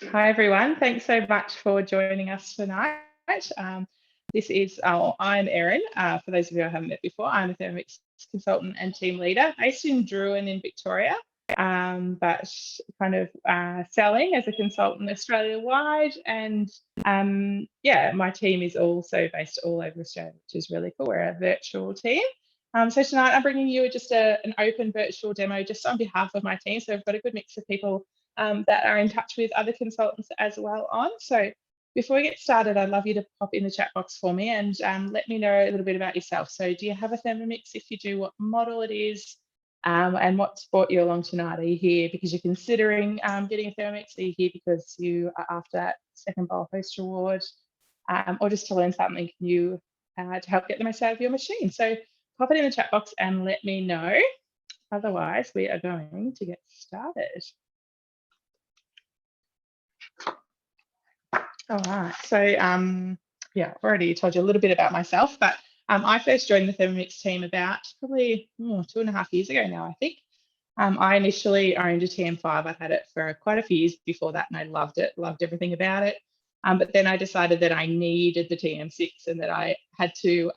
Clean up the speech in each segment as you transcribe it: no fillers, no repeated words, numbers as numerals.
Hi, everyone. Thanks so much for joining us tonight. Um, I'm Erin. For those of you I haven't met before, I'm a Thermomix consultant and team leader based in Druin in Victoria, but kind of selling as a consultant Australia-wide. And yeah, my team is also based all over Australia, which is really cool. We're a virtual team. So tonight I'm bringing you just an open virtual demo just on behalf of my team. So I've got a good mix of people that are in touch with other consultants as well on. So before we get started, I'd love you to pop in the chat box for me and let me know a little bit about yourself. So do you have a Thermomix? If you do, what model it is, and what's brought you along tonight? Are you here because you're considering getting a Thermomix? Are you here because you are after that second bowl host reward, or just to learn something new to help get the most out of your machine? So pop it in the chat box and let me know. Otherwise, we are going to get started. All right. So yeah, I've already told you a little bit about myself, but I first joined the Thermomix team about probably 2.5 years ago now, I think. I initially owned a TM5. I'd had it for quite a few years before that, and I loved it, loved everything about it. But then I decided that I needed the TM6 and that I had to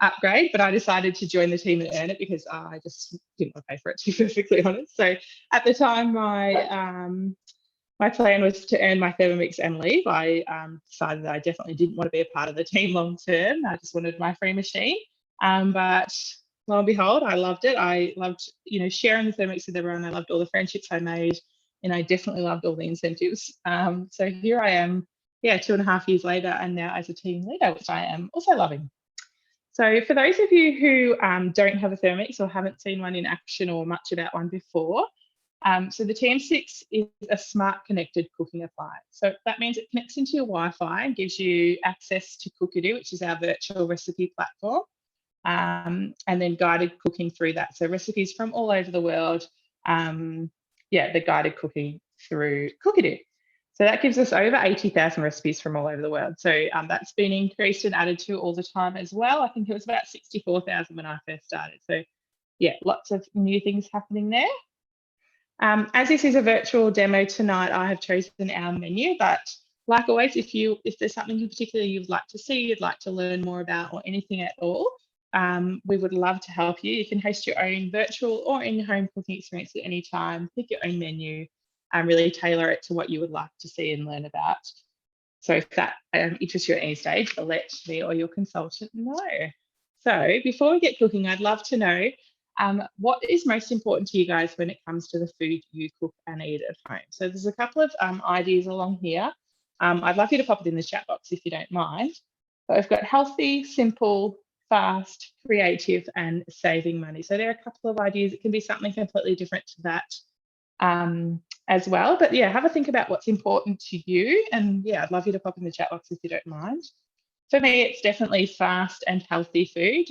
upgrade, but I decided to join the team and earn it because I just didn't want to pay for it, to be perfectly honest. So at the time, my plan was to earn my Thermomix and leave. I decided that I definitely didn't want to be a part of the team long term. I just wanted my free machine. But lo and behold, I loved it. I loved, sharing the Thermomix with everyone. I loved all the friendships I made, and I definitely loved all the incentives. So here I am, 2.5 years later, and now as a team leader, which I am also loving. So for those of you who don't have a Thermomix or haven't seen one in action or much about one before, so the TM6 is a smart connected cooking appliance. So that means it connects into your Wi-Fi and gives you access to Cookadoo, which is our virtual recipe platform, and then guided cooking through that. So recipes from all over the world, the guided cooking through Cookadoo. So that gives us over 80,000 recipes from all over the world. So that's been increased and added to all the time as well. I think it was about 64,000 when I first started. So yeah, lots of new things happening there. As this is a virtual demo tonight, I have chosen our menu, but like always, if there's something in particular you'd like to see, you'd like to learn more about, or anything at all, we would love to help you. You can host your own virtual or in-home cooking experience at any time, pick your own menu, and really tailor it to what you would like to see and learn about. So if that interests you at any stage, let me or your consultant know. So before we get cooking, I'd love to know what is most important to you guys when it comes to the food you cook and eat at home? So there's a couple of ideas along here. I'd love you to pop it in the chat box if you don't mind. But we've got healthy, simple, fast, creative, and saving money. So there are a couple of ideas. It can be something completely different to that as well. But yeah, have a think about what's important to you. And yeah, I'd love you to pop in the chat box if you don't mind. For me, it's definitely fast and healthy food.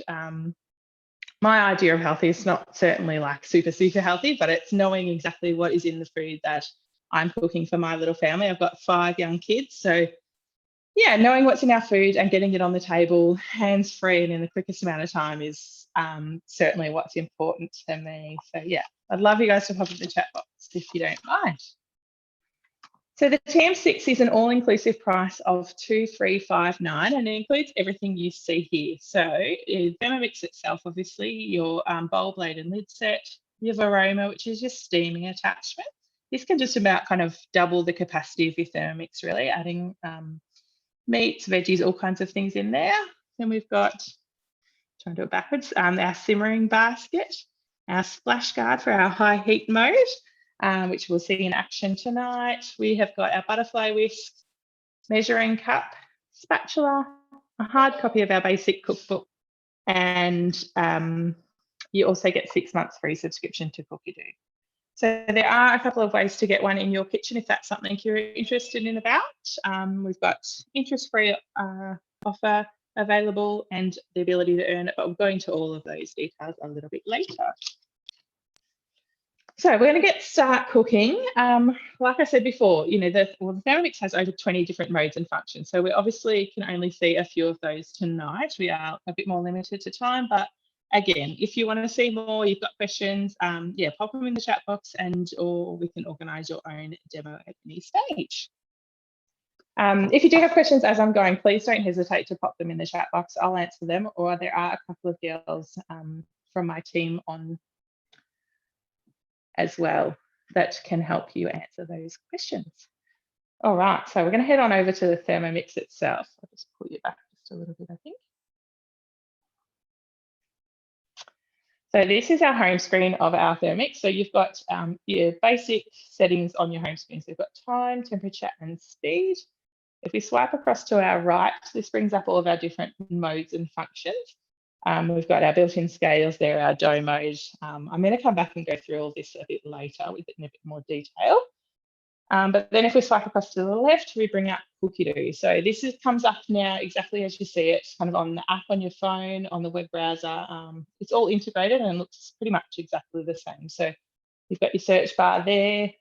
My idea of healthy is not certainly like super, super healthy, but it's knowing exactly what is in the food that I'm cooking for my little family. I've got 5 young kids. So yeah, knowing what's in our food and getting it on the table hands-free and in the quickest amount of time is certainly what's important to me. So yeah, I'd love you guys to pop in the chat box if you don't mind. So the TM6 is an all-inclusive price of $2,359, and it includes everything you see here. So Thermomix itself, obviously, your bowl, blade and lid set, your Aroma, which is your steaming attachment. This can just about kind of double the capacity of your Thermomix, really, adding meats, veggies, all kinds of things in there. Then we've got, trying to do it backwards, our simmering basket, our splash guard for our high heat mode, which we'll see in action tonight. We have got our butterfly whisk, measuring cup, spatula, a hard copy of our basic cookbook, and you also get 6 months free subscription to Cookadoo. So there are a couple of ways to get one in your kitchen if that's something you're interested in about. We've got interest-free offer available and the ability to earn it, but we'll go into all of those details a little bit later. So we're going to start cooking. Like I said before, the Thermomix has over 20 different modes and functions. So we obviously can only see a few of those tonight. We are a bit more limited to time, but again, if you want to see more, you've got questions, yeah, pop them in the chat box or we can organise your own demo at any stage. If you do have questions as I'm going, please don't hesitate to pop them in the chat box. I'll answer them, or there are a couple of girls from my team on as well that can help you answer those questions. All right, so we're going to head on over to the Thermomix itself. I'll just pull you back just a little bit, I think. So this is our home screen of our Thermomix. So you've got your basic settings on your home screen. So you've got time, temperature, and speed. If we swipe across to our right, this brings up all of our different modes and functions. We've got our built-in scales there, our dough mode. I'm going to come back and go through all this a bit later with it in a bit more detail. But then if we swipe across to the left, we bring up Cookie Dough. So this comes up now exactly as you see it, kind of on the app on your phone, on the web browser. It's all integrated and looks pretty much exactly the same. So you've got your search bar there.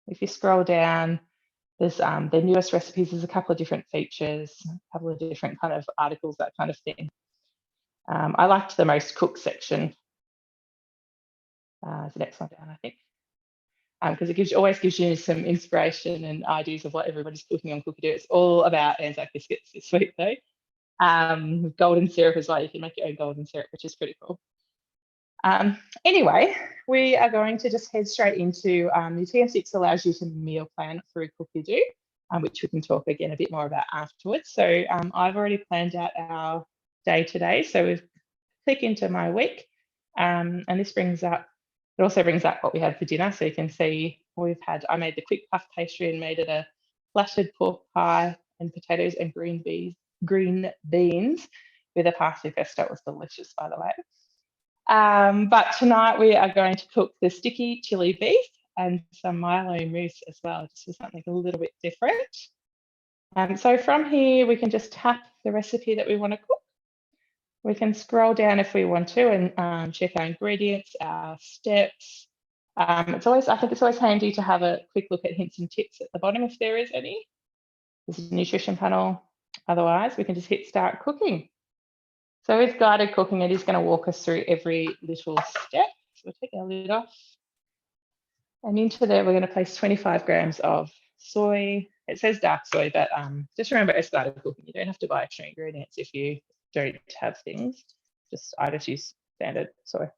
If you scroll down, there's the newest recipes. There's a couple of different features, a couple of different kind of articles, that kind of thing. I liked the most cooked section. The next one down, I think. Because it always gives you some inspiration and ideas of what everybody's cooking on Cookie Dough. It's all about Anzac biscuits this week, though. Golden syrup as well. You can make your own golden syrup, which is pretty cool. Anyway, we are going to just head straight into the TM6 allows you to meal plan through Cookie Dough, which we can talk again a bit more about afterwards. So I've already planned out our day today. So we've click into my week, and this brings up. It also brings up what we had for dinner, so you can see I made the quick puff pastry and made it a flattered pork pie and potatoes and green beans with a parsley pesto. It was delicious, by the way. But tonight we are going to cook the sticky chili beef and some milo mousse as well, just for something a little bit different. So from here, we can just tap the recipe that we want to cook. We can scroll down if we want to and check our ingredients, our steps. I think it's always handy to have a quick look at hints and tips at the bottom if there is any. This is a nutrition panel. Otherwise, we can just hit start cooking. So with guided cooking, it is going to walk us through every little step. So we'll take our lid off. And into there, we're going to place 25 grams of soy. It says dark soy, but just remember it's guided cooking. You don't have to buy extra ingredients if you don't have things. I just use standard soy.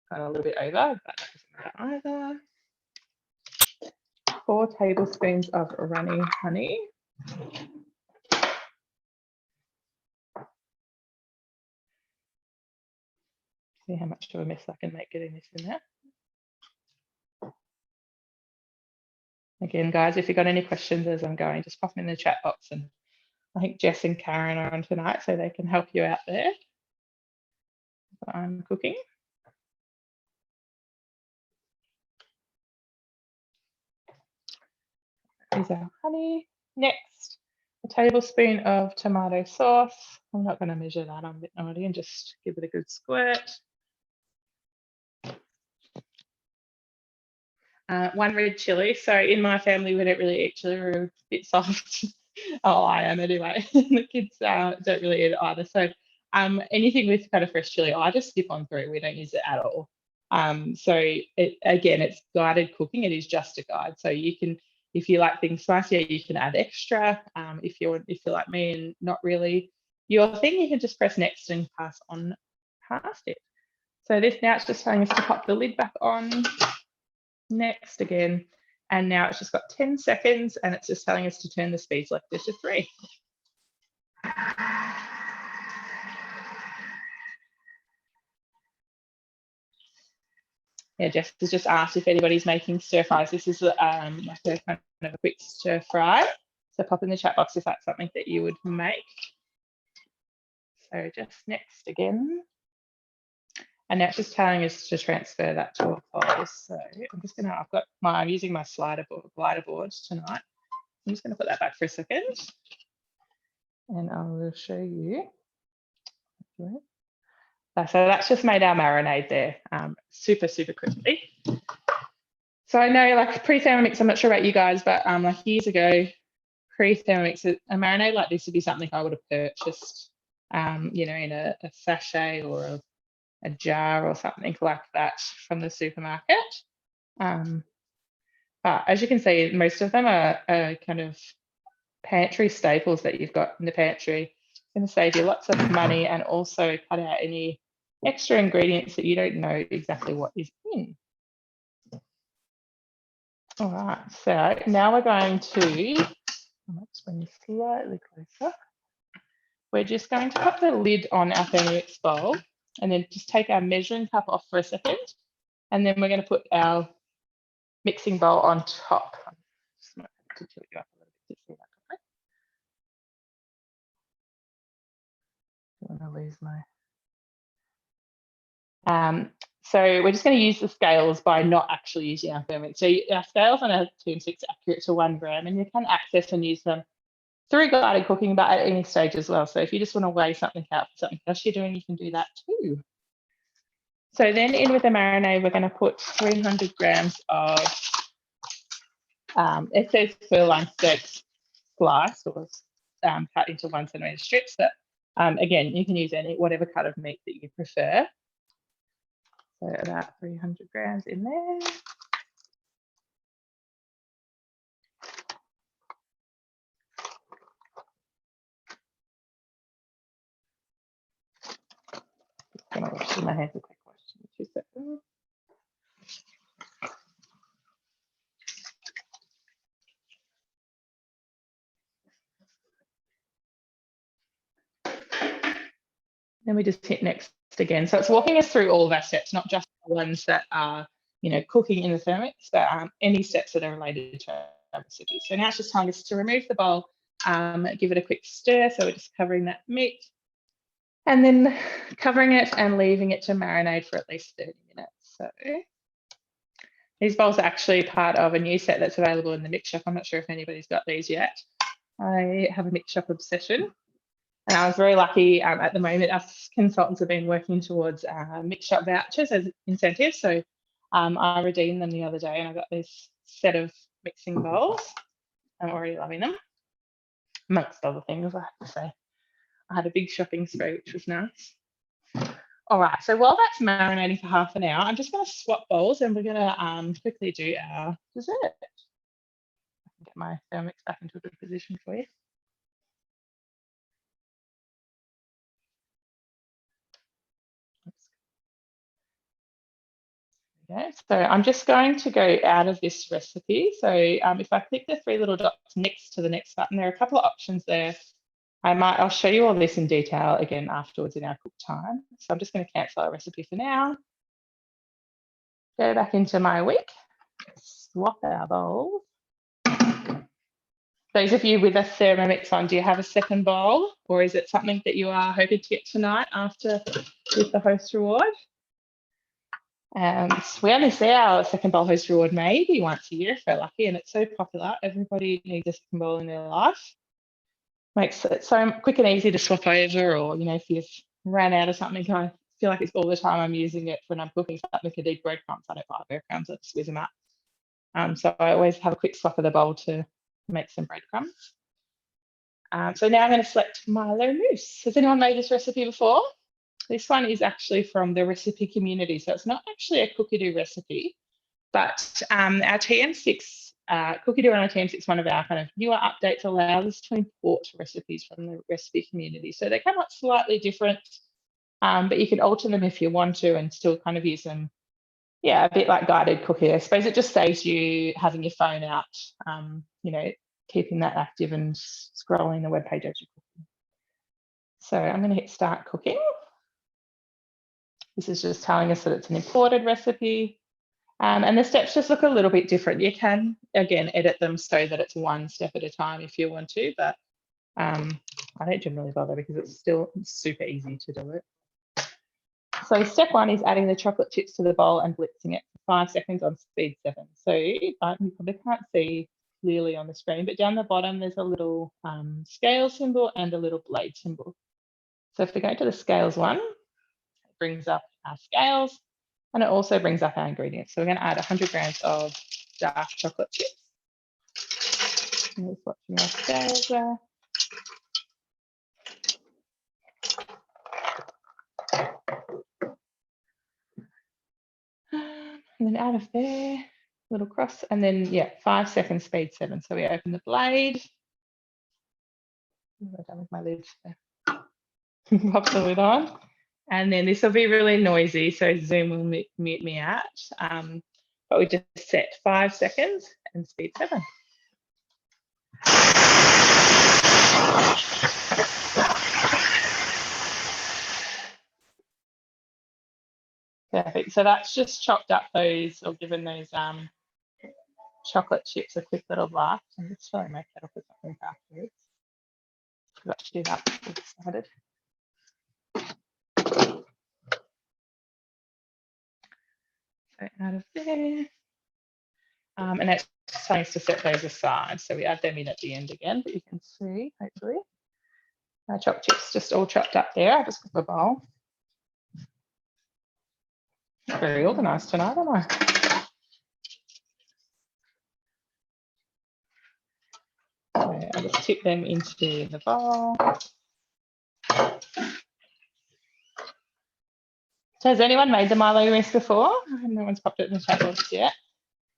Got a little bit over, but that doesn't matter either. 4 tablespoons of runny honey. See how much of a mess I can make getting this in there. Again, guys, if you've got any questions as I'm going, just pop them in the chat box, and I think Jess and Karen are on tonight, so they can help you out there. I'm cooking. Here's our honey. Next, a tablespoon of tomato sauce. I'm not going to measure that, I'm a bit naughty, and just give it a good squirt. 1 red chilli. So in my family, we don't really eat chilli, we're a bit soft. Oh, I am anyway. The kids don't really eat it either. So anything with kind of fresh chilli, I just skip on through. We don't use it at all. So again, it's guided cooking. It is just a guide. So you can, if you like things spicier, you can add extra. If you're like me and not really your thing, you can just press next and pass on past it. So now it's just telling us to pop the lid back on. Next again, and now it's just got 10 seconds and it's just telling us to turn the speed selector to 3. Yeah, Jess has just asked if anybody's making stir fries. This is like a kind of a quick stir fry. So pop in the chat box if that's something that you would make. So just next again. And now it's just telling us to transfer that to a close. So I'm using my glider boards tonight. I'm just going to put that back for a second. And I will show you. So that's just made our marinade there. Super, super crispy. So I know, like pre-Thermomix, I'm not sure about you guys, but like years ago, pre-Thermomix, a marinade like this would be something I would have purchased, you know, in a sachet or a a jar or something like that from the supermarket. But as you can see, most of them are kind of pantry staples that you've got in the pantry. It's going to save you lots of money and also cut out any extra ingredients that you don't know exactly what is in. All right, so now we're going to, let's bring this slightly closer. We're just going to put the lid on our Thermomix bowl and then just take our measuring cup off for a second. And then we're going to put our mixing bowl on top. Just might have to tilt you up a little bit to see that properly. I don't want to lose my. So we're just going to use the scales by not actually using our Thermomix. So our scales on our TM6 are accurate to 1 gram, and you can access and use them through guided cooking, but at any stage as well. So if you just want to weigh something out for something else you're doing, you can do that too. So then in with the marinade, we're going to put 300 grams of, it says sirloin steaks sliced or cut into 1 centimetre strips, but again, you can use whatever cut of meat that you prefer. So about 300 grams in there. I'm going to wash my hands a quick question in 2 seconds. Then we just hit next again. So it's walking us through all of our steps, not just the ones that are, cooking in the Thermomix, but any steps that are related to our recipe. So now it's just telling us to remove the bowl, give it a quick stir. So we're just covering that meat and then covering it and leaving it to marinate for at least 30 minutes. So these bowls are actually part of a new set that's available in the Mix Shop. I'm not sure if anybody's got these yet. I have a Mix Shop obsession. And I was very lucky at the moment, us consultants have been working towards Mix Shop vouchers as incentives. So I redeemed them the other day and I got this set of mixing bowls. I'm already loving them, amongst other things, I have to say. I had a big shopping spree, which was nice. All right, so while that's marinating for half an hour, I'm just going to swap bowls and we're going to quickly do our dessert. I can get my Thermomix back into a good position for you. Okay, so I'm just going to go out of this recipe. So if I click the 3 little dots next to the next button, there are a couple of options there. I'll show you all this in detail again afterwards in our cook time. So I'm just going to cancel our recipe for now. Go back into my wick, swap our bowls. Those of you with a Thermomix on, do you have a second bowl, or is it something that you are hoping to get tonight after with the host reward? We only see our second bowl host reward maybe once a year if we're lucky, and it's so popular. Everybody needs a second bowl in their life. Makes it so quick and easy to swap over, or if you've ran out of something. I feel like it's all the time I'm using it when I'm cooking something. I need breadcrumbs. I don't buy breadcrumbs. I just whiz them up. So I always have a quick swap of the bowl to make some breadcrumbs. So now I'm going to select Milo mousse. Has anyone made this recipe before? This one is actually from the recipe community, so it's not actually a cookie-do recipe, but our TM6, cookie-do on our TM6, one of our kind of newer updates, allows us to import recipes from the recipe community. So they come out slightly different, but you can alter them if you want to and still kind of use them, a bit like guided cooking. I suppose it just saves you having your phone out, keeping that active and scrolling the webpage as you're cooking. So I'm going to hit start cooking. This is just telling us that it's an imported recipe. And the steps just look a little bit different. You can, again, edit them so that it's one step at a time if you want to, but I don't generally bother because it's still super easy to do it. So step 1 is adding the chocolate chips to the bowl and blitzing it for 5 seconds on speed 7. So you probably can't see clearly on the screen, but down the bottom, there's a little scale symbol and a little blade symbol. So if we go to the scales one, brings up our scales and it also brings up our ingredients. So we're going to add 100 grams of dark chocolate chips. I'm just watching our scales there. And then out of there, little cross, and then, yeah, 5 seconds, speed 7. So we open the blade. What have I done with my lid? Pop the lid on. And then this will be really noisy, so Zoom will mute me out. But we just set 5 seconds and speed 7. Perfect. So that's just chopped up those, or given those chocolate chips a quick little blast. I'm just filling my kettle for something afterwards. Forgot to do that before we started. So out of there. And it's nice to set those aside. So we add them in at the end again, but you can see, hopefully, my chopped chips just all chopped up there. I'll just put a bowl. Very organised tonight, am I? So I'll just tip them into the bowl. So has anyone made the Milo mousse before? No one's popped it in the chat box yet.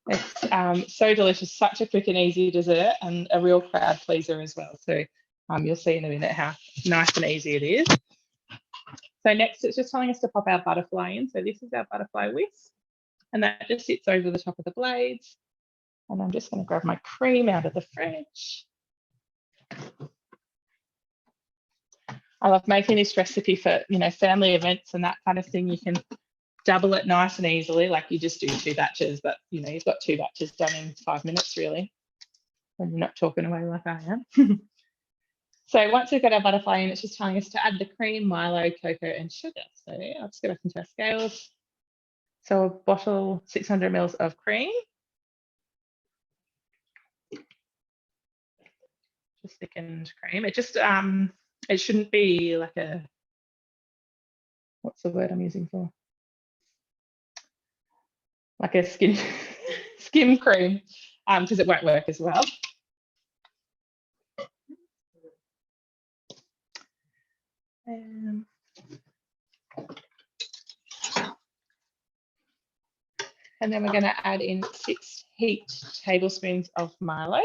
It's so delicious, such a quick and easy dessert, and a real crowd pleaser as well. So you'll see in a minute how nice and easy it is. So next, it's just telling us to pop our butterfly in. So this is our butterfly whisk, and that just sits over the top of the blades. And I'm just going to grab my cream out of the fridge. I love making this recipe for, family events and that kind of thing. You can double it nice and easily, like you just do 2 batches, but you've got 2 batches done in 5 minutes really, when you're not talking away like I am. So once we've got our butterfly in, it's just telling us to add the cream, Milo, cocoa, and sugar. So I'll just go back into our scales. So a bottle, 600 mils of cream. Just thickened cream. It just it shouldn't be like a, what's the word I'm using for? Like a skim cream, because it won't work as well. And then we're going to add in 6 heaped tablespoons of Milo.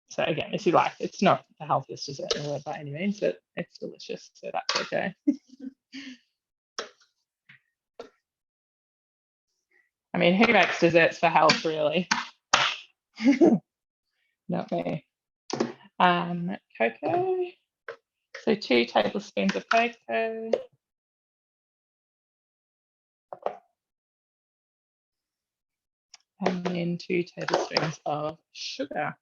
So again, if you like, it's not the healthiest dessert in the world by any means, but it's delicious, so that's okay. I mean, who makes desserts for health, really? Not me. Cocoa. So 2 tablespoons of cocoa. And then 2 tablespoons of sugar.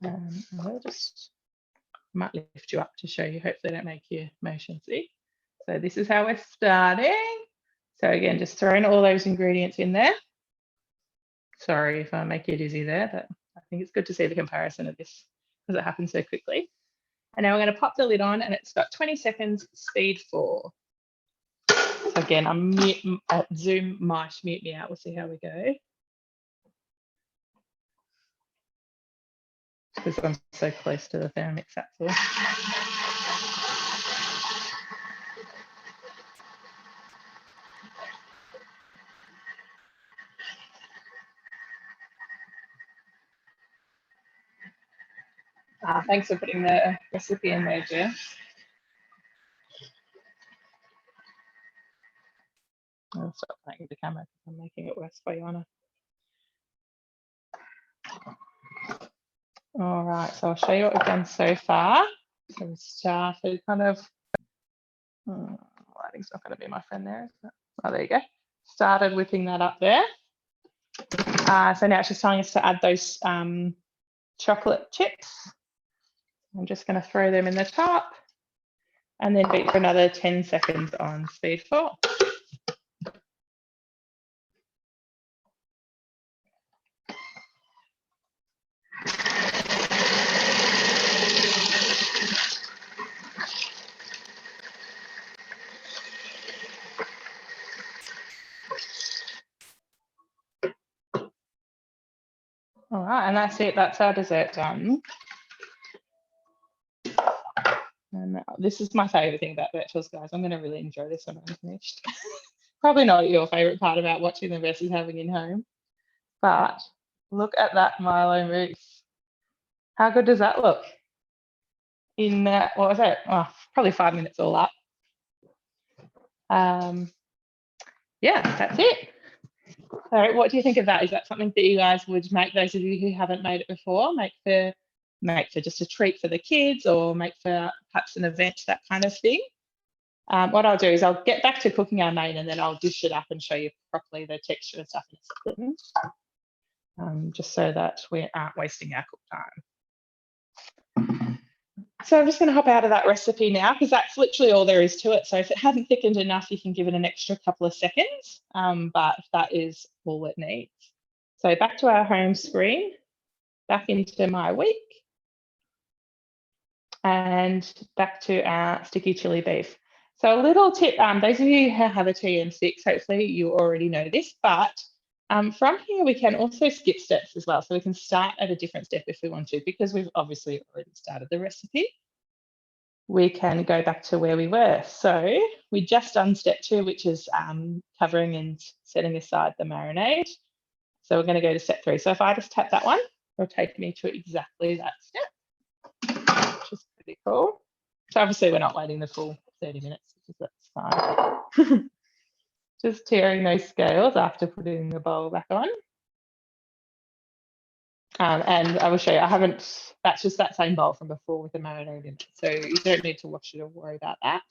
I'll just might lift you up to show you. Hopefully, don't make you motion sick. So this is how we're starting. So again, just throwing all those ingredients in there. Sorry if I make you dizzy there, but I think it's good to see the comparison of this because it happens so quickly. And now we're going to pop the lid on, and it's got 20 seconds, speed 4. So again, Zoom might mute me out. We'll see how we go. Because I'm so close to the Thermomix, that's all. Thanks for putting the recipe in there, Jess. I'll stop playing with the camera because I'm making it worse for you, Anna. All right, so I'll show you what we've done so far. So we started kind of, lighting's not going to be my friend there, is it? Oh, there you go. Started whipping that up there. So now it's just telling us to add those chocolate chips. I'm just going to throw them in the top and then beat for another 10 seconds on speed 4. All right, and that's it. That's our dessert done. And this is my favourite thing about virtuals, guys. I'm going to really enjoy this when I'm finished. Probably not your favourite part about watching them versus having in home, but look at that Milo mousse. How good does that look? In what was it? Oh, probably 5 minutes all up. Yeah, that's it. So what do you think of that? Is that something that you guys would make, those of you who haven't made it before, make for just a treat for the kids, or make for perhaps an event, that kind of thing? What I'll do is I'll get back to cooking our main, and then I'll dish it up and show you properly the texture and stuff in a second, just so that we aren't wasting our cook time. So I'm just going to hop out of that recipe now, because that's literally all there is to it. So if it hasn't thickened enough, you can give it an extra couple of seconds, but that is all it needs. So back to our home screen, back into my week, and back to our sticky chili beef. So a little tip, those of you who have a TM6, hopefully you already know this, but from here we can also skip steps as well. So we can start at a different step if we want to, because we've obviously already started the recipe. We can go back to where we were. So we just done step 2, which is covering and setting aside the marinade. So we're going to go to step 3. So if I just tap that one, it'll take me to exactly that step, which is pretty cool. So obviously we're not waiting the full 30 minutes, because that's fine. Just tearing those scales after putting the bowl back on. And I will show you, that's just that same bowl from before with the marinade in it. So you don't need to wash it or worry about that.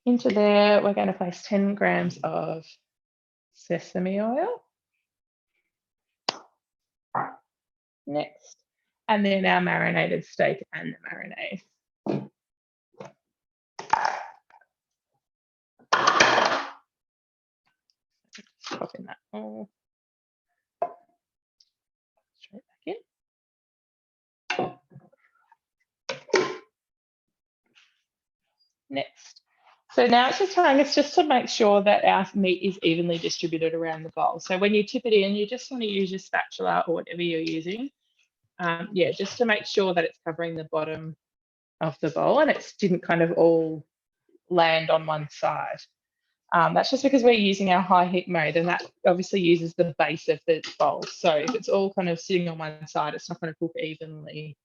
Into there, we're going to place 10 grams of sesame oil. Next. And then our marinated steak and the marinade. Pop in that all straight back in. Next. So now it's just telling us just to make sure that our meat is evenly distributed around the bowl. So when you tip it in, you just want to use your spatula or whatever you're using. Yeah, just to make sure that it's covering the bottom of the bowl and it didn't kind of all land on one side. That's just because we're using our high heat mode, and that obviously uses the base of the bowl. So if it's all kind of sitting on one side, it's not going to cook evenly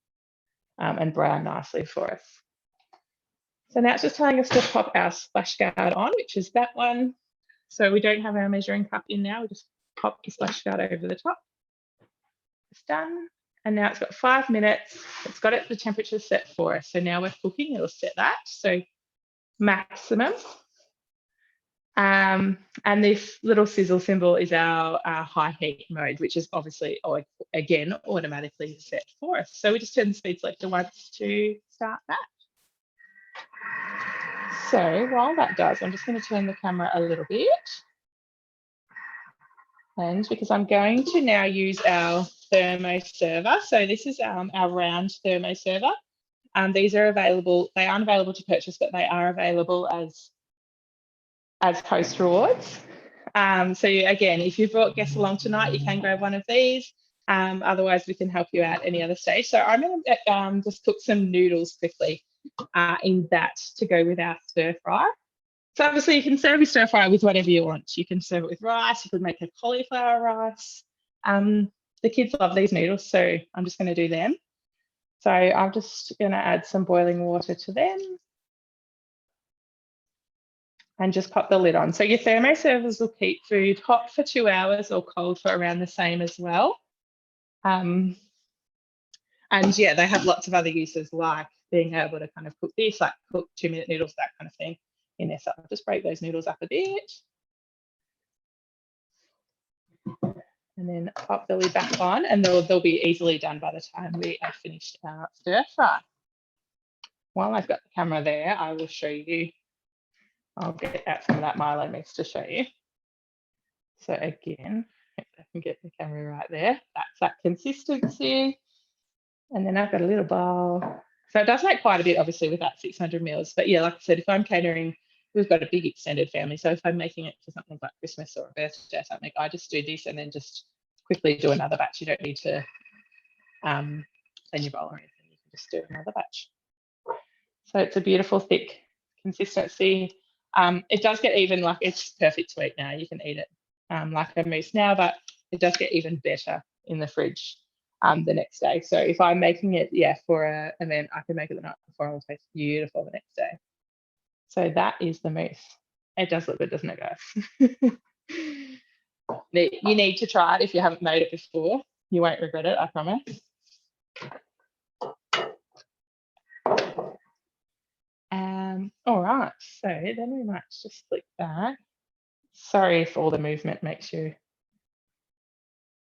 and brown nicely for us. So now it's just telling us to pop our splash guard on, which is that one. So we don't have our measuring cup in now. We just pop the splash guard over the top. It's done. And now it's got 5 minutes. It's got it the temperature set for us. So now we're cooking. It'll set that. So maximum. And this little sizzle symbol is our high heat mode, which is obviously, again, automatically set for us. So we just turn the speed selector once to start that. So while that does, I'm just going to turn the camera a little bit. And because I'm going to now use our thermo server. So this is our round thermo server. These are available, they aren't available to purchase, but they are available as host rewards. So again, if you brought guests along tonight, you can grab one of these. Otherwise, we can help you out any other stage. So I'm going to just cook some noodles quickly in that to go with our stir fry. So obviously you can serve your stir fry with whatever you want. You can serve it with rice, you could make a cauliflower rice. The kids love these noodles, so I'm just going to do them. So I'm just going to add some boiling water to them and just pop the lid on. So your thermo servers will keep food hot for 2 hours or cold for around the same as well. And yeah, they have lots of other uses, like being able to kind of cook this, like cook 2-minute noodles, that kind of thing in there. So I'll just break those noodles up a bit. And then pop the lid back on, and they'll be easily done by the time we have finished our stir fry. While I've got the camera there, I will show you. I'll get out some of that Milo mix to show you. So again, if I can get the camera right there, that's that consistency. And then I've got a little bowl. So it does make quite a bit, obviously, with that 600 mils. But yeah, like I said, if I'm catering, we've got a big extended family. So if I'm making it for something like Christmas or a birthday or something, I just do this and then just quickly do another batch. You don't need to clean your bowl or anything. You can just do another batch. So it's a beautiful thick consistency. It does get even, like, it's perfect to eat now. You can eat it like a mousse now, but it does get even better in the fridge the next day. So if I'm making it, for an event, I can make it the night before. It'll taste beautiful the next day. So that is the mousse. It does look good, doesn't it, guys? You need to try it if you haven't made it before. You won't regret it, I promise. All right, so then we might just flick that. Sorry if all the movement makes you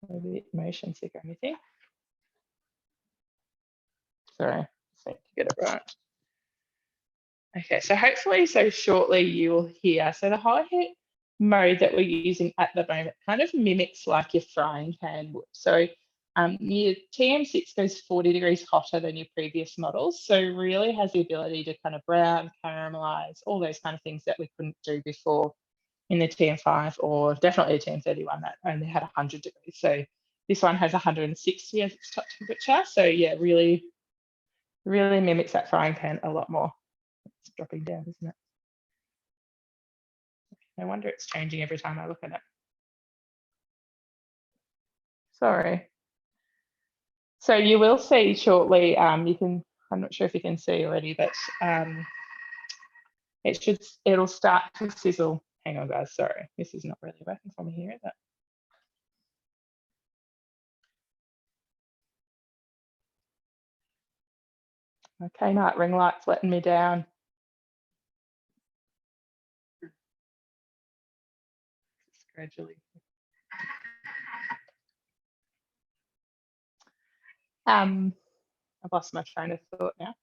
a bit motion sick or anything. Sorry, just need to get it right. Okay, so hopefully shortly you will hear. So the high heat mode that we're using at the moment kind of mimics like your frying pan would. So your TM6 goes 40 degrees hotter than your previous models. So really has the ability to kind of brown, caramelize, all those kind of things that we couldn't do before in the TM5 or definitely the TM31 that only had 100 degrees. So this one has 160 as its top temperature. So yeah, really mimics that frying pan a lot more. It's dropping down, isn't it? No wonder it's changing every time I look at it. Sorry. So you will see shortly, I'm not sure if you can see already, but it'll start to sizzle. Hang on, guys, sorry. This is not really working for me here, is it? Okay, night ring light's letting me down. Just gradually. I've lost my train of thought now.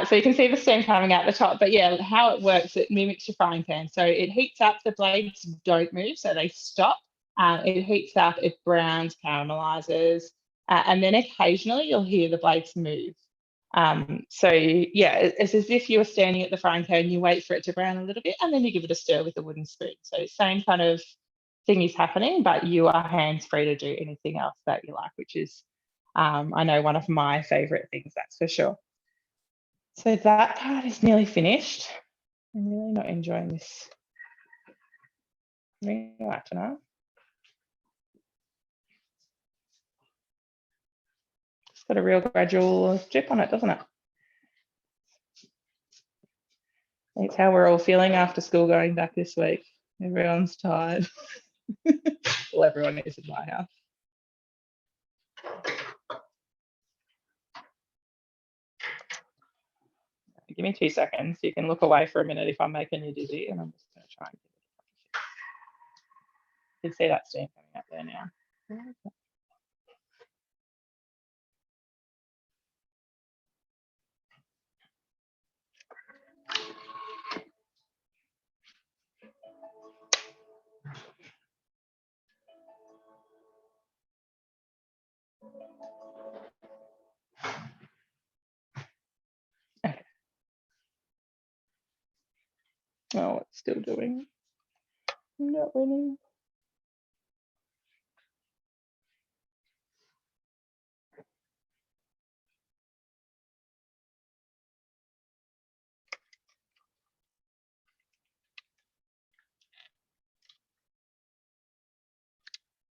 So you can see the steam coming out the top, but yeah, how it works, it mimics your frying pan. So it heats up, the blades don't move, so they stop. It heats up, it browns, caramelizes, and then occasionally you'll hear the blades move. So yeah, it's as if you were standing at the frying pan, you wait for it to brown a little bit, and then you give it a stir with a wooden spoon. So same kind of thing is happening, but you are hands-free to do anything else that you like, which is, I know, one of my favorite things, that's for sure. So that part is nearly finished. I'm really not enjoying this ring light tonight. It's got a real gradual drip on it, doesn't it? It's how we're all feeling after school going back this week. Everyone's tired. Well, everyone is in my house. Give me 2 seconds. You can look away for a minute if I'm making you dizzy, and I'm just going to try and get it. You can see that steam coming up there now. Okay. Oh, it's still doing. Not winning.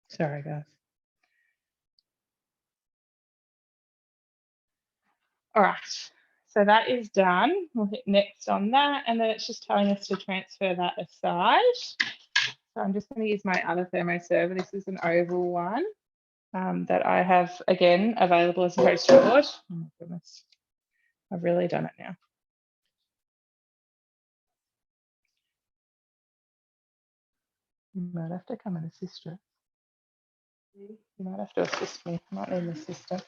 Sorry, guys. All right, so that is done. We'll hit next on that, and then it's just telling us to transfer that aside. So I'm just going to use my other thermo server. This is an oval one that I have, again, available as a poster board. Oh my goodness, I've really done it now. You might have to come and assist her. You might have to assist me. I might need an assistant.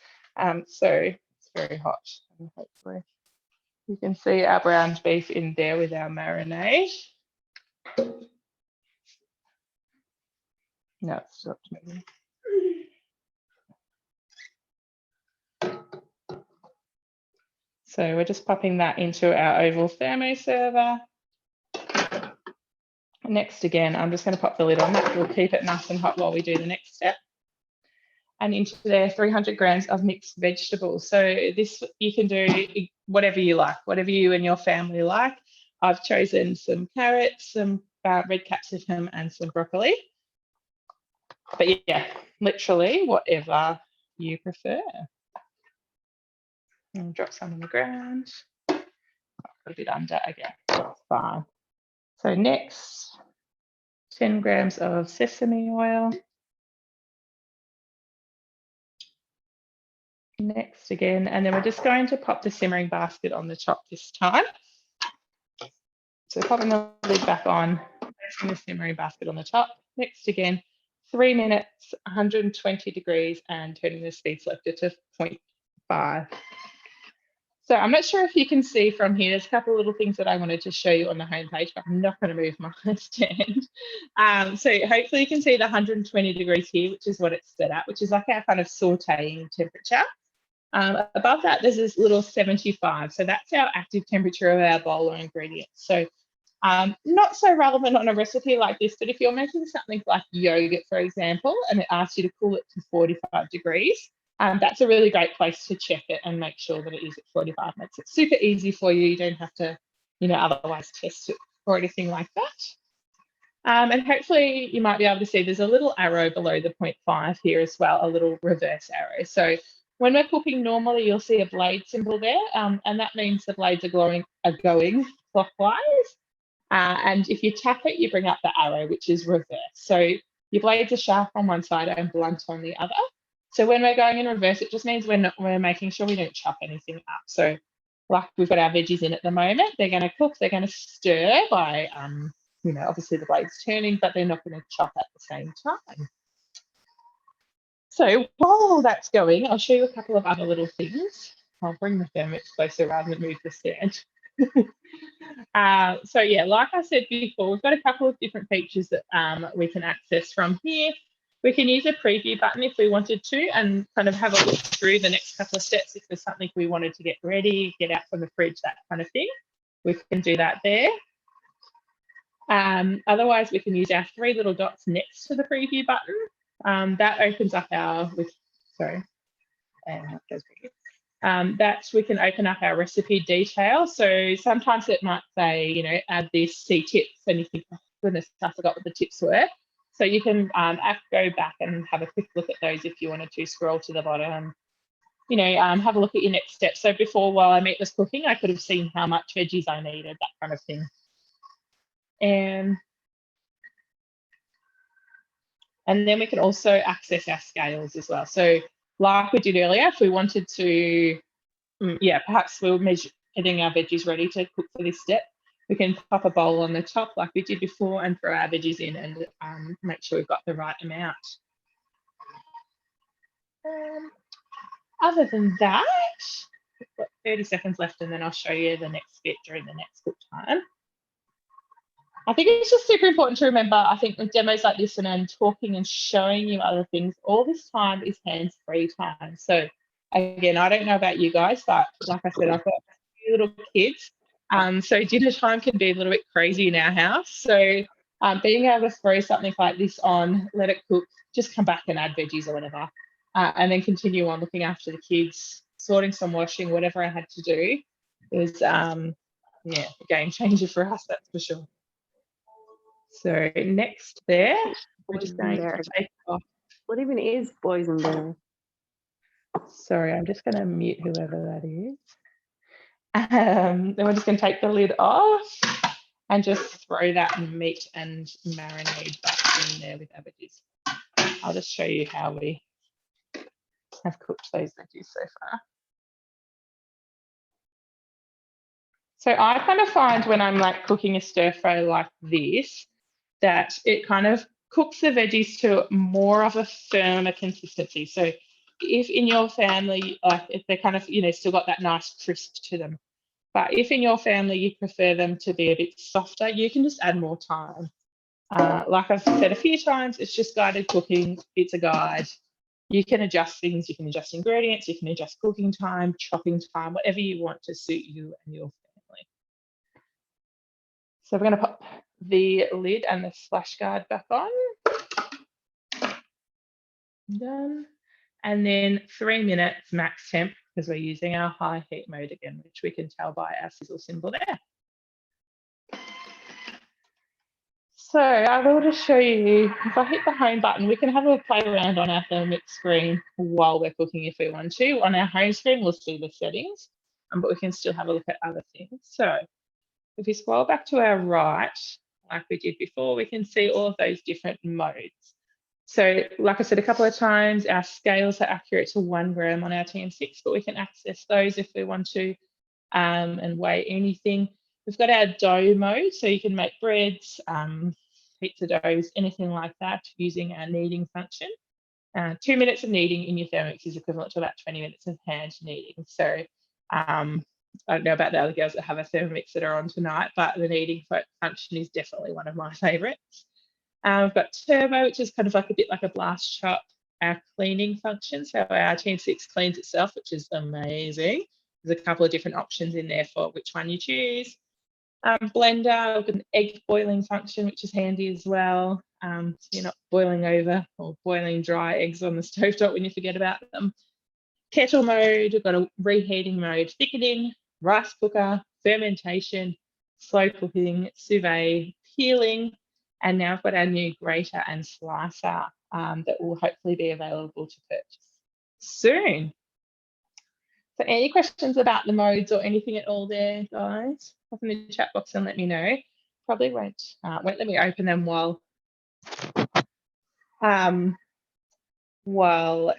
So it's very hot, and hopefully you can see our browned beef in there with our marinade. No, it's stopped moving. So we're just popping that into our oval thermo server. Next, again, I'm just going to pop the lid on that. We'll keep it nice and hot while we do the next step. and into there 300 grams of mixed vegetables. So this you can do whatever you like, whatever you and your family like. I've chosen some carrots, some red capsicum, and some broccoli. But yeah, literally whatever you prefer. And drop some on the ground. A bit under again, that's fine. So next, 10 grams of sesame oil. Next again, and then we're just going to pop the simmering basket on the top this time. So popping the lid back on, placing the simmering basket on the top. Next again, 3 minutes, 120 degrees, and turning the speed selector to 0.5. So I'm not sure if you can see from here, there's a couple of little things that I wanted to show you on the homepage, but I'm not going to move my stand. So hopefully you can see the 120 degrees here, which is what it's set at, which is like our kind of sauteing temperature. Above that, there's this little 75. So that's our active temperature of our bowl or ingredients. So not so relevant on a recipe like this, but if you're making something like yogurt, for example, and it asks you to cool it to 45 degrees, that's a really great place to check it and make sure that it is at 45. Makes it super easy for you. You don't have to, otherwise test it or anything like that. And hopefully you might be able to see there's a little arrow below the 0.5 here as well, a little reverse arrow. So when we're cooking normally, you'll see a blade symbol there, and that means the blades are going clockwise. And if you tap it, you bring up the arrow, which is reverse. So your blades are sharp on one side and blunt on the other. So when we're going in reverse, it just means we're making sure we don't chop anything up. So like we've got our veggies in at the moment, they're going to cook, they're going to stir by, obviously the blade's turning, but they're not going to chop at the same time. So while all that's going, I'll show you a couple of other little things. I'll bring the Thermomix closer rather than move the stand. So yeah, like I said before, we've got a couple of different features that we can access from here. We can use a preview button if we wanted to and kind of have a look through the next couple of steps if there's something we wanted to get ready, get out from the fridge, that kind of thing. We can do that there. Otherwise, we can use our 3 little dots next to the preview button. That opens up that we can open up our recipe detail. So sometimes it might say, add this, see tips, and you think, oh, goodness, I forgot what the tips were. So you can go back and have a quick look at those if you wanted to, scroll to the bottom, have a look at your next step. So before, while our meat was cooking, I could have seen how much veggies I needed, that kind of thing. And then we can also access our scales as well. So like we did earlier, if we wanted to, perhaps we were getting our veggies ready to cook for this step, we can pop a bowl on the top like we did before and throw our veggies in and make sure we've got the right amount. Other than that, we've got 30 seconds left and then I'll show you the next bit during the next cook time. I think it's just super important to remember, I think with demos like this and I'm talking and showing you other things, all this time is hands-free time. So again, I don't know about you guys, but like I said, I've got a few little kids. So dinner time can be a little bit crazy in our house. So being able to throw something like this on, let it cook, just come back and add veggies or whatever, and then continue on looking after the kids, sorting some washing, whatever I had to do, was a game changer for us, that's for sure. So next there, we're just going to take off. What even is boysenberry? Sorry, I'm just going to mute whoever that is. Then we're just going to take the lid off and just throw that meat and marinade back in there with our veggies. I'll just show you how we have cooked those veggies so far. So I kind of find when I'm like cooking a stir fry like this, that it kind of cooks the veggies to more of a firmer consistency. So if in your family, like if they're kind of, still got that nice crisp to them, but if in your family you prefer them to be a bit softer, you can just add more time. Like I've said a few times, it's just guided cooking. It's a guide. You can adjust things. You can adjust ingredients. You can adjust cooking time, chopping time, whatever you want to suit you and your family. So we're going to pop the lid and the splash guard back on. Done. and then 3 minutes max temp because we're using our high heat mode again, which we can tell by our sizzle symbol there. So I will just show you, if I hit the home button, we can have a play around on our Thermomix screen while we're cooking if we want to. On our home screen, we'll see the settings, but we can still have a look at other things. So if we scroll back to our right, like we did before, we can see all of those different modes. So like I said a couple of times, our scales are accurate to 1 gram on our TM6, but we can access those if we want to and weigh anything. We've got our dough mode, so you can make breads, pizza doughs, anything like that using our kneading function. 2 minutes of kneading in your Thermomix is equivalent to about 20 minutes of hand kneading. So I don't know about the other girls that have a Thermomix that are on tonight, but the kneading function is definitely one of my favourites. We've got turbo, which is kind of like a bit like a blast shop, our cleaning function. So our TM6 cleans itself, which is amazing. There's a couple of different options in there for which one you choose. Blender, we've got an egg boiling function, which is handy as well. So you're not boiling over or boiling dry eggs on the stovetop when you forget about them. Kettle mode, we've got a reheating mode, thickening, rice cooker, fermentation, slow cooking, sous vide, peeling, and now I've got our new grater and slicer that will hopefully be available to purchase soon. So any questions about the modes or anything at all there, guys? Pop in the chat box and let me know. Probably won't let me open them while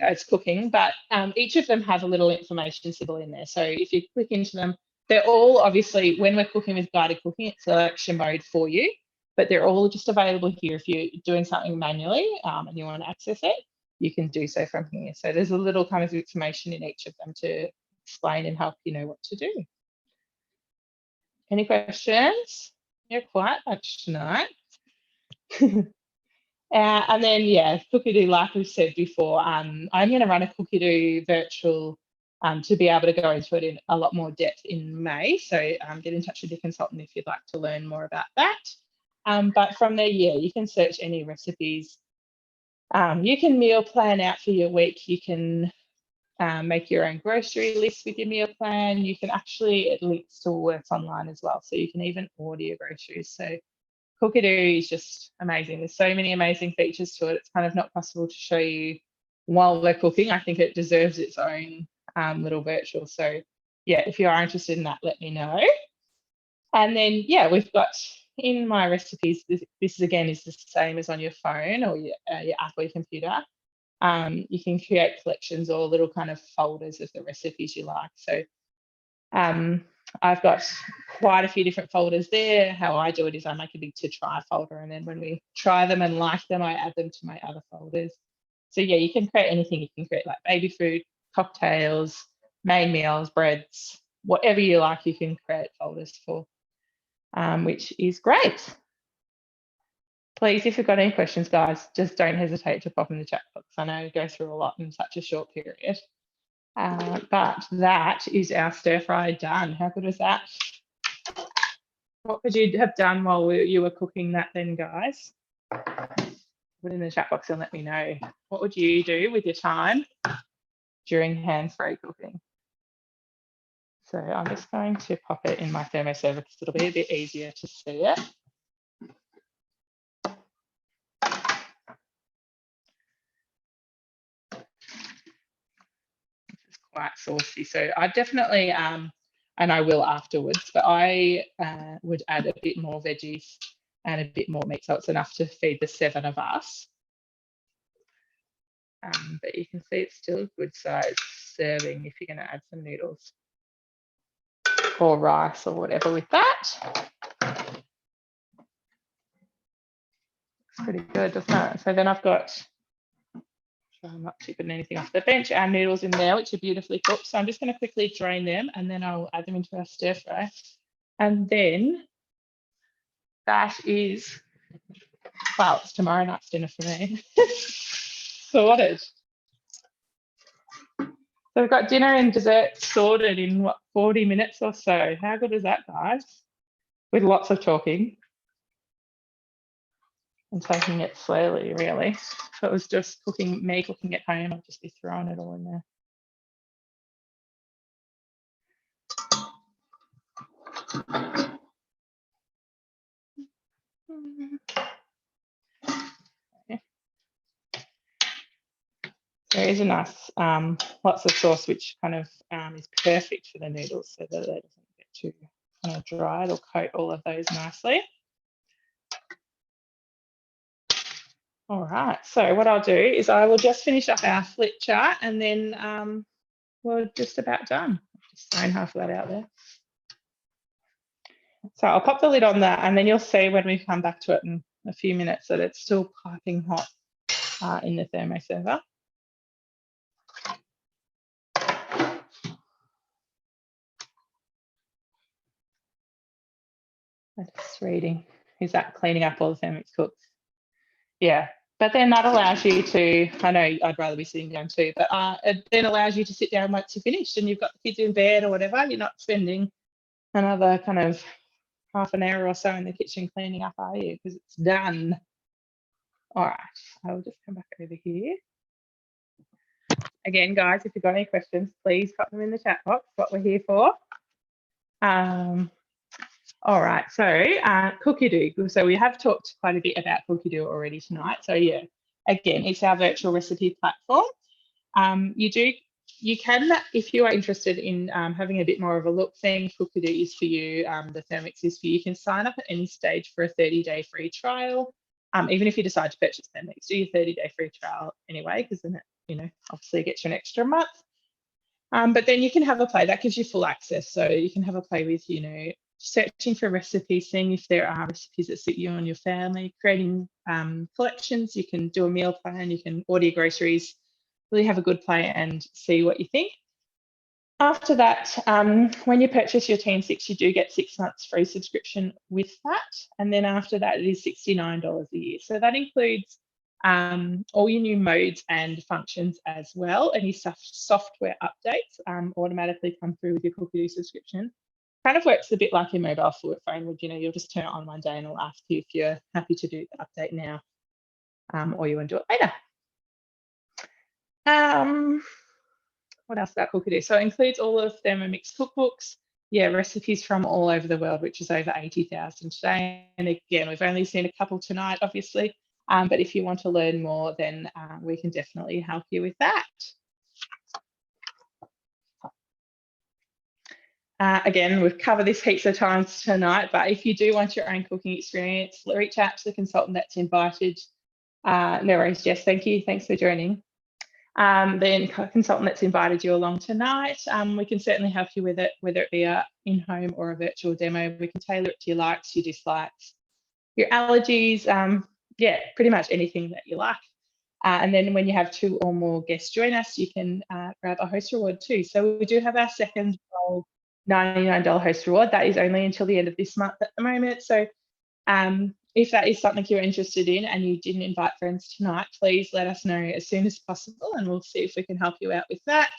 it's cooking, but each of them have a little information symbol in there. So if you click into them, they're all obviously, when we're cooking with guided cooking, it's selection mode for you, but they're all just available here. If you're doing something manually and you want to access it, you can do so from here. So there's a little kind of information in each of them to explain and help you know what to do. Any questions? You're quiet bunch tonight. And then, yeah, Cookie-Doo, like we've said before, I'm going to run a Cookie-Doo virtual to be able to go into it in a lot more depth in May. So get in touch with your consultant if you'd like to learn more about that. But from there, yeah, you can search any recipes. You can meal plan out for your week. You can make your own grocery list with your meal plan. You can actually, it links to Woolworths online as well. So you can even order your groceries. So Cookie-Doo is just amazing. There's so many amazing features to it. It's kind of not possible to show you while we're cooking. I think it deserves its own little virtual. So yeah, if you are interested in that, let me know. And then, yeah, we've got in my recipes, this again is the same as on your phone or your app or your computer. You can create collections or little kind of folders of the recipes you like. So I've got quite a few different folders there. How I do it is I make a big to try folder, and then when we try them and like them, I add them to my other folders. So yeah, you can create anything. You can create like baby food, cocktails, main meals, breads, whatever you like, you can create folders for, which is great. Please, if you've got any questions, guys, just don't hesitate to pop in the chat box. I know I go through a lot in such a short period. But that is our stir fry done. How good was that? What could you have done while you were cooking that then, guys? Put in the chat box and let me know. What would you do with your time during hands-free cooking? So I'm just going to pop it in my thermoserver because it'll be a bit easier to see it. Quite saucy, so I definitely and I will afterwards, but I would add a bit more veggies and a bit more meat, so it's enough to feed the 7 of us. But you can see it's still a good size serving if you're going to add some noodles or rice or whatever with that. It's pretty good, doesn't it? So then I've got, I'm not tipping anything off the bench, our noodles in there, which are beautifully cooked. So I'm just going to quickly drain them and then I'll add them into our stir fry. And then that is, well, it's tomorrow night's dinner for me. Sorted. So we've got dinner and dessert sorted in what, 40 minutes or so. How good is that, guys? With lots of talking. and taking it slowly, really. If it was just me cooking at home, I'd just be throwing it all in there. Okay. There is a nice lots of sauce, which kind of is perfect for the noodles, so that they doesn't get too kind of dry. It'll coat all of those nicely. All right, so what I'll do is I will just finish up our flip chart, and then we're just about done. Just throwing half of that out there. So I'll pop the lid on that, and then you'll see when we come back to it in a few minutes that it's still piping hot in the thermoserver. I'm just reading. Is that cleaning up all the Thermomix cooks? Yeah, but then that allows you to, I know I'd rather be sitting down too, but it then allows you to sit down once you're finished and you've got the kids in bed or whatever. You're not spending another kind of half an hour or so in the kitchen cleaning up, are you? Because it's done. All right, I'll just come back over here. Again, guys, if you've got any questions, please put them in the chat box, what we're here for. All right, so Cookie Do. So we have talked quite a bit about Cookie Do already tonight. So yeah, again, it's our virtual recipe platform. You can, if you are interested in having a bit more of a look, then Cookie Do is for you, the Thermomix is for you. You can sign up at any stage for a 30-day free trial. Even if you decide to purchase Thermomix, do your 30-day free trial anyway, because then it, obviously gets you an extra month. But then you can have a play. That gives you full access. So you can have a play with, searching for recipes, seeing if there are recipes that suit you and your family, creating collections. You can do a meal plan. You can order your groceries, really have a good play and see what you think. After that, when you purchase your TM6, you do get 6 months free subscription with that. And then after that, it is $69 a year. So that includes all your new modes and functions as well. Any software updates automatically come through with your Cookie subscription. Kind of works a bit like your mobile phone would, you'll just turn it on one day and it'll ask you if you're happy to do the update now or you want to do it later. What else about Cookie? So it includes all of Thermomix cookbooks, recipes from all over the world, which is over 80,000 today. And again, we've only seen a couple tonight, obviously. But if you want to learn more, then we can definitely help you with that. Again, we've covered this heaps of times tonight, but if you do want your own cooking experience, reach out to the consultant that's invited. No worries, Jess, thank you. Thanks for joining. The consultant that's invited you along tonight, we can certainly help you with it, whether it be a in-home or a virtual demo. We can tailor it to your likes, your dislikes, your allergies, pretty much anything that you like. And then when you have 2 or more guests join us, you can grab a host reward too. So we do have our second $99 host reward. That is only until the end of this month at the moment. So if that is something you're interested in and you didn't invite friends tonight, please let us know as soon as possible and we'll see if we can help you out with that.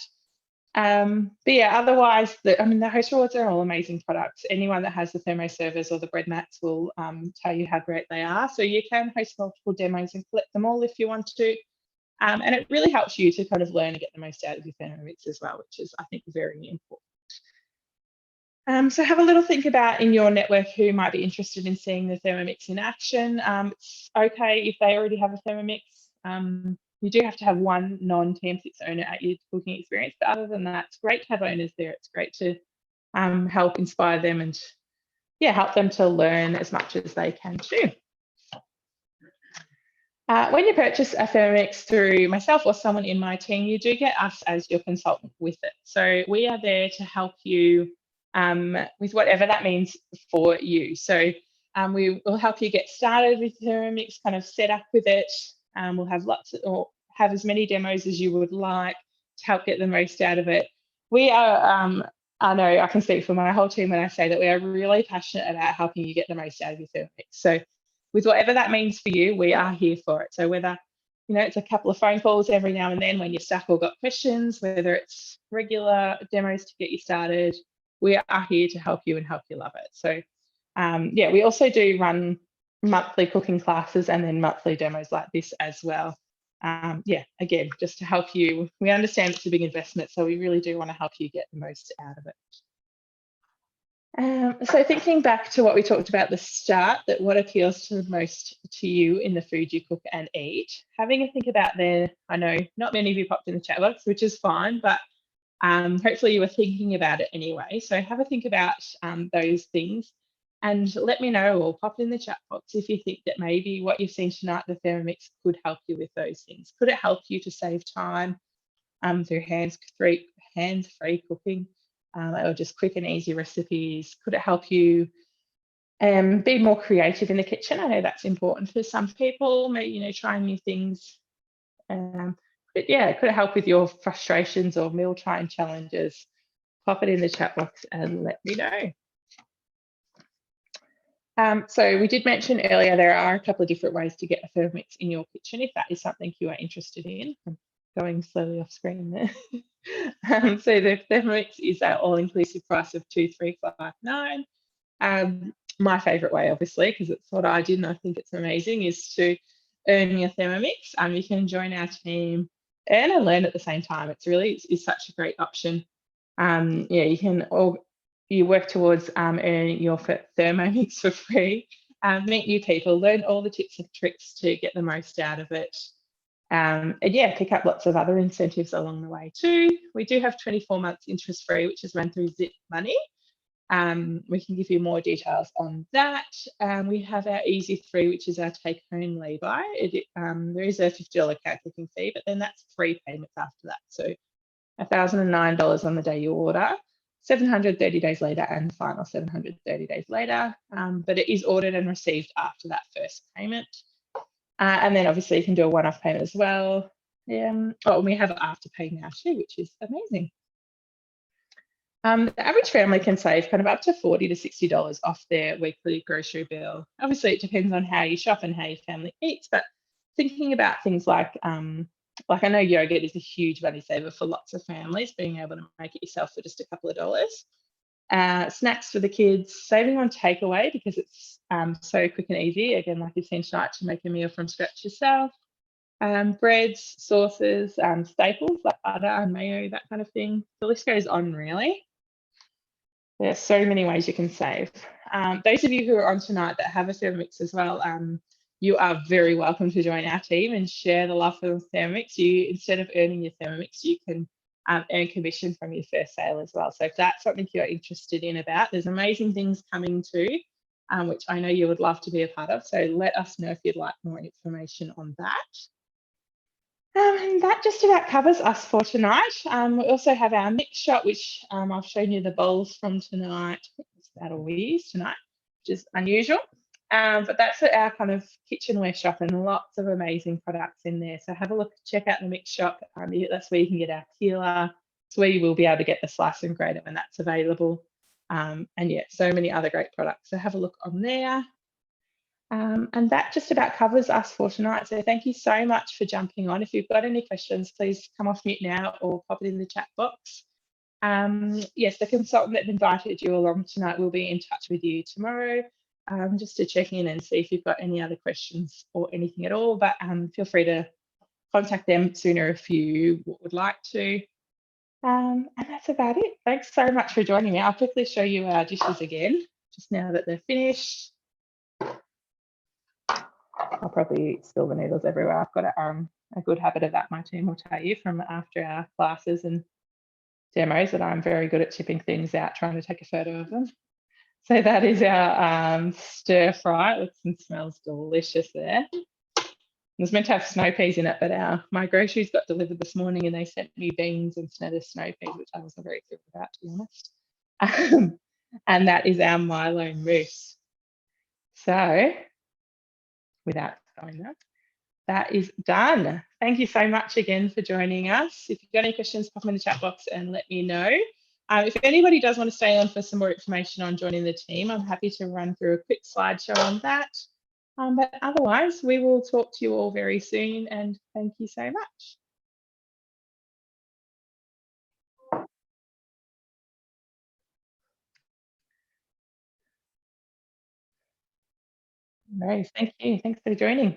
But yeah, otherwise, the host rewards are all amazing products. Anyone that has the thermoservers or the bread mats will tell you how great they are. So you can host multiple demos and collect them all if you want to. And it really helps you to kind of learn and get the most out of your Thermomix as well, which is, I think, very important. So have a little think about in your network who might be interested in seeing the Thermomix in action. It's okay if they already have a Thermomix. You do have to have one non-TM6 owner at your cooking experience, but other than that, it's great to have owners there. It's great to help inspire them and help them to learn as much as they can too. When you purchase a Thermomix through myself or someone in my team, you do get us as your consultant with it. So we are there to help you with whatever that means for you. So we will help you get started with Thermomix, kind of set up with it. We'll have have as many demos as you would like to help get the most out of it. We are, I know I can speak for my whole team when I say that we are really passionate about helping you get the most out of your Thermomix. So with whatever that means for you, we are here for it. So whether, it's a couple of phone calls every now and then when you're stuck or got questions, whether it's regular demos to get you started, we are here to help you and help you love it. So we also do run monthly cooking classes and then monthly demos like this as well. Yeah, again, just to help you. We understand it's a big investment, so we really do want to help you get the most out of it. So thinking back to what we talked about at the start, that what appeals to the most to you in the food you cook and eat, having a think about there, I know not many of you popped in the chat box, which is fine, but hopefully you were thinking about it anyway. So have a think about those things and let me know, or pop in the chat box if you think that maybe what you've seen tonight, the Thermomix, could help you with those things. Could it help you to save time through hands-free cooking, or just quick and easy recipes? Could it help you be more creative in the kitchen? I know that's important for some people, maybe, trying new things. But yeah, could it help with your frustrations or mealtime challenges? Pop it in the chat box and let me know. So we did mention earlier, there are a couple of different ways to get a Thermomix in your kitchen if that is something you are interested in. I'm going slowly off screen there. So the Thermomix is our all-inclusive price of $2,359. My favourite way, obviously, because it's what I did and I think it's amazing, is to earn your Thermomix. You can join our team, earn and learn at the same time. It's such a great option. Yeah, you work towards earning your Thermomix for free, meet new people, learn all the tips and tricks to get the most out of it. And yeah, pick up lots of other incentives along the way too. We do have 24 months interest free, which is run through Zip Money. We can give you more details on that. We have our Easy 3, which is our take-home lay-by. There is a $50 cat cooking fee, but then that's 3 payments after that. So $1,009 on the day you order, 730 days later, and the final 730 days later. But it is ordered and received after that first payment. And then obviously you can do a one-off payment as well. And we have Afterpay now too, which is amazing. The average family can save kind of up to $40 to $60 off their weekly grocery bill. Obviously, it depends on how you shop and how your family eats, but thinking about things like I know yogurt is a huge money saver for lots of families, being able to make it yourself for just a couple of dollars. Snacks for the kids, saving on takeaway because it's so quick and easy. Again, like you've seen tonight, to make a meal from scratch yourself. Breads, sauces, staples like butter and mayo, that kind of thing. The list goes on, really. There's so many ways you can save. Those of you who are on tonight that have a Thermomix as well, you are very welcome to join our team and share the love for the Thermomix. Instead of earning your Thermomix, you can earn commission from your first sale as well. So if that's something you're interested in there's amazing things coming too, which I know you would love to be a part of. So let us know if you'd like more information on that. And that just about covers us for tonight. We also have our mix shop, which I've shown you the bowls from tonight. It's about all we use tonight, which is unusual. But that's our kind of kitchenware shop and lots of amazing products in there. So have a look, check out the mix shop. That's where you can get our peeler. It's where you will be able to get the slicer and grater when that's available. And yeah, so many other great products. So have a look on there. And that just about covers us for tonight. So thank you so much for jumping on. If you've got any questions, please come off mute now or pop it in the chat box. Yes, the consultant that invited you along tonight will be in touch with you tomorrow, just to check in and see if you've got any other questions or anything at all. But feel free to contact them sooner if you would like to. And that's about it. Thanks so much for joining me. I'll quickly show you our dishes again, just now that they're finished. I'll probably spill the noodles everywhere. I've got a good habit of that, my team will tell you, from after our classes and demos, that I'm very good at tipping things out, trying to take a photo of them. So that is our stir fry. It looks and smells delicious there. It was meant to have snow peas in it, but my groceries got delivered this morning and they sent me beans instead of snow peas, which I wasn't very thrilled about, to be honest. And that is our Milo mousse. So without going there, that is done. Thank you so much again for joining us. If you've got any questions, pop them in the chat box and let me know. If anybody does want to stay on for some more information on joining the team, I'm happy to run through a quick slideshow on that. But otherwise, we will talk to you all very soon, and thank you so much. No, thank you. Thanks for joining.